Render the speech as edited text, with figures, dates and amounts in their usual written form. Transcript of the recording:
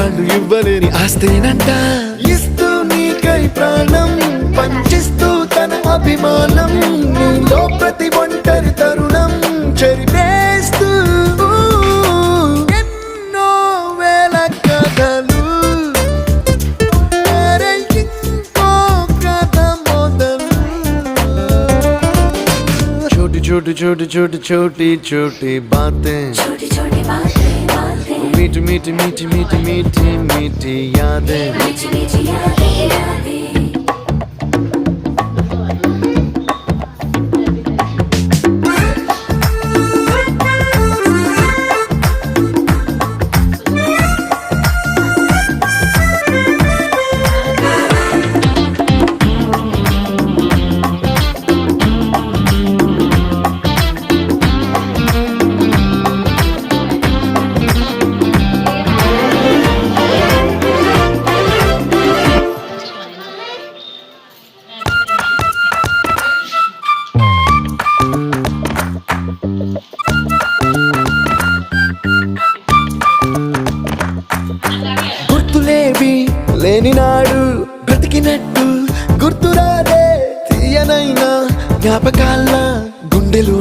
వాళ్ళు ఇవ్వలేని ఆస్తేనంట. ఇస్తూ నీకై ప్రాణం పంచిస్తూ తన అభిమానం, నీలో ప్రతి ఒంటరి తరుణం చెరిపేస్తూ ఎన్నో వేల కథలు. అరే ఇంకో కథ మొదలు. छोटी छोटी छोटी छोटी छोटी छोटी बातें, मीठी मीठी मीठी मीठी मीठी मीठी यादें. గుర్తులేవి లేని నాడు బ్రతికినట్టు గుర్తురాదే తీయనైనా జ్ఞాపకాల గుండెలు.